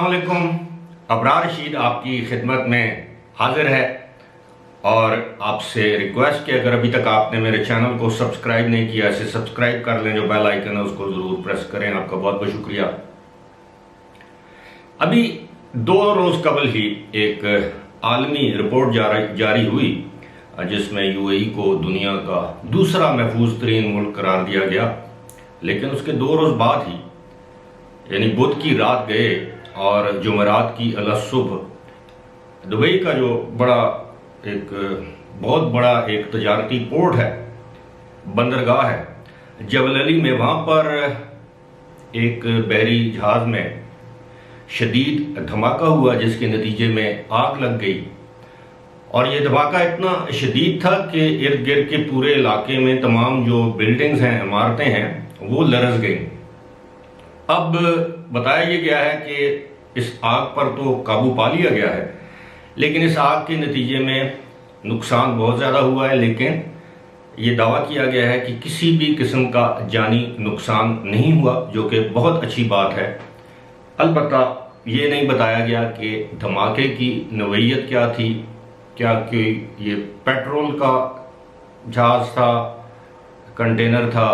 अस्सलाम वालेकुम। अबरार रशीद आपकी खिदमत में हाजिर है और आपसे रिक्वेस्ट कि अगर अभी तक आपने मेरे चैनल को सब्सक्राइब नहीं किया इसे सब्सक्राइब कर लें, जो बेल आइकन है उसको ज़रूर प्रेस करें। आपका बहुत बहुत शुक्रिया। अभी 2 रोज़ कबल ही एक आलमी रिपोर्ट जारी हुई जिसमें यूएई को दुनिया का दूसरा महफूज तरीन मुल्क करार दिया गया, लेकिन उसके 2 रोज़ बाद ही यानी बुध की रात गए और जुमेरात की अला सुबह दुबई का जो बहुत बड़ा एक तजारती पोर्ट है, बंदरगाह है जबल अली में, वहाँ पर एक बहरी जहाज़ में शदीद धमाका हुआ जिसके नतीजे में आग लग गई। और ये धमाका इतना शदीद था कि इर्द गिर्द के पूरे इलाके में तमाम जो बिल्डिंग्स हैं, इमारतें हैं, वो लरज़ गई। अब बताया ये गया है कि इस आग पर तो काबू पा लिया गया है, लेकिन इस आग के नतीजे में नुकसान बहुत ज़्यादा हुआ है। लेकिन ये दावा किया गया है कि किसी भी किस्म का जानी नुकसान नहीं हुआ, जो कि बहुत अच्छी बात है। अलबत्ता ये नहीं बताया गया कि धमाके की नौइयत क्या थी, क्या कि ये पेट्रोल का जहाज़ था, कंटेनर था,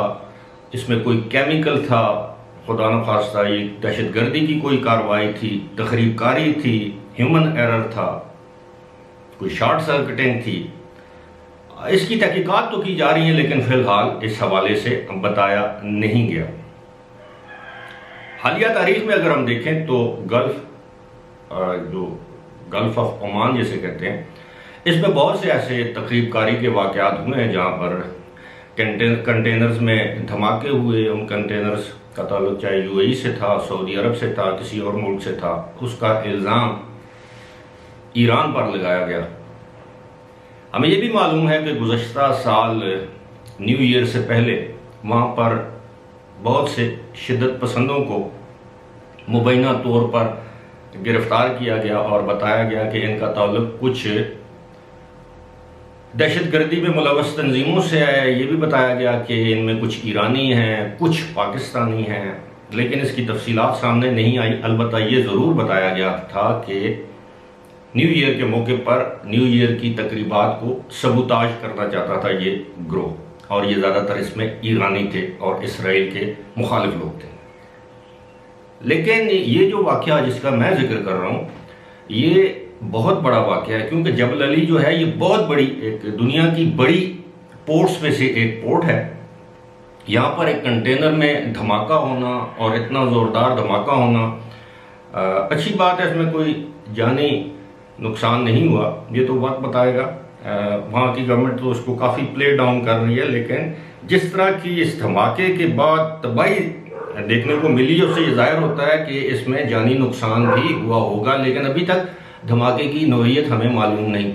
इसमें कोई केमिकल था, खुदा न खास्ता ये दहशतगर्दी की कोई कार्रवाई थी, तखरीबकारी थी, ह्यूमन एरर था, कोई शॉर्ट सर्किटिंग थी। इसकी तहकीकात तो की जा रही है, लेकिन फिलहाल इस हवाले से बताया नहीं गया। हालिया तारीख में अगर हम देखें तो गल्फ ऑफ ओमान जिसे कहते हैं, इसमें बहुत से ऐसे तकरीबकारी के वाक़यात हुए हैं जहाँ पर कंटेनर्स में धमाके हुए। उन कंटेनर्स का ताल्लुक चाहे यूएई से था, सऊदी अरब से था, किसी और मुल्क से था, उसका इल्ज़ाम ईरान पर लगाया गया। हमें यह भी मालूम है कि गुज़श्ता साल न्यू ईयर से पहले वहाँ पर बहुत से शिद्दत पसंदों को मुबैना तौर पर गिरफ्तार किया गया और बताया गया कि इनका ताल्लुक कुछ दहशतगर्दी में मुलव्वस तंजीमों से है। ये भी बताया गया कि इनमें कुछ ईरानी हैं, कुछ पाकिस्तानी हैं, लेकिन इसकी तफसीलात सामने नहीं आई। अलबत्ता ये ज़रूर बताया गया था कि न्यू ईयर के मौके पर न्यू ईयर की तकरीबात को सबूताज करना चाहता था ये ग्रोह, और ये ज़्यादातर इसमें ईरानी थे और इसराइल के मुखालिफ लोग थे। लेकिन ये जो वाक़या जिसका मैं जिक्र कर रहा हूँ, ये बहुत बड़ा वाक़या है, क्योंकि जबल अली जो है ये बहुत बड़ी एक दुनिया की बड़ी पोर्ट्स में से एक पोर्ट है। यहाँ पर एक कंटेनर में धमाका होना और इतना ज़ोरदार धमाका होना अच्छी बात है, इसमें कोई जानी नुकसान नहीं हुआ, ये तो वक्त बताएगा। वहाँ की गवर्नमेंट तो उसको काफ़ी प्ले डाउन कर रही है, लेकिन जिस तरह की इस धमाके के बाद तबाही देखने को मिली, उससे ये जाहिर होता है कि इसमें जानी नुकसान भी हुआ होगा, लेकिन अभी तक धमाके की नौइयत हमें मालूम नहीं।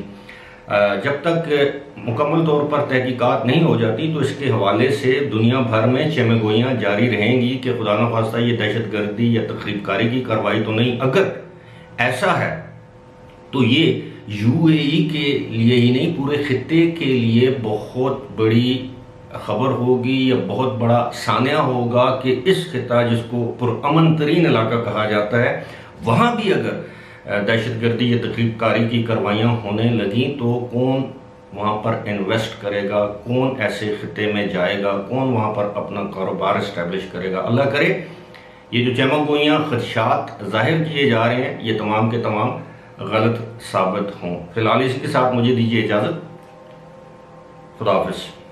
जब तक मुकम्मल तौर पर तहकीकात नहीं हो जाती तो इसके हवाले से दुनिया भर में चमगोइयाँ जारी रहेंगी कि खुदा न खास्ता ये दहशतगर्दी या तखरीबकारी की कार्रवाई तो नहीं। अगर ऐसा है तो ये यूएई के लिए ही नहीं, पूरे खित्ते के लिए बहुत बड़ी खबर होगी या बहुत बड़ा सानिया होगा कि इस खिता जिसको पुरअमन तरीन इलाका कहा जाता है, वहाँ भी अगर दहशतगर्दी या तकरीबकारी की कार्रवाइयाँ होने लगीं तो कौन वहाँ पर इन्वेस्ट करेगा, कौन ऐसे खिते में जाएगा, कौन वहाँ पर अपना कारोबार इस्टेब्लिश करेगा। अल्लाह करे ये जो चमगोइयाँ खदशात जाहिर किए जा रहे हैं ये तमाम के तमाम गलत साबित हों। फिलहाल इसी के साथ मुझे दीजिए इजाज़त। खुदा हाफिज़।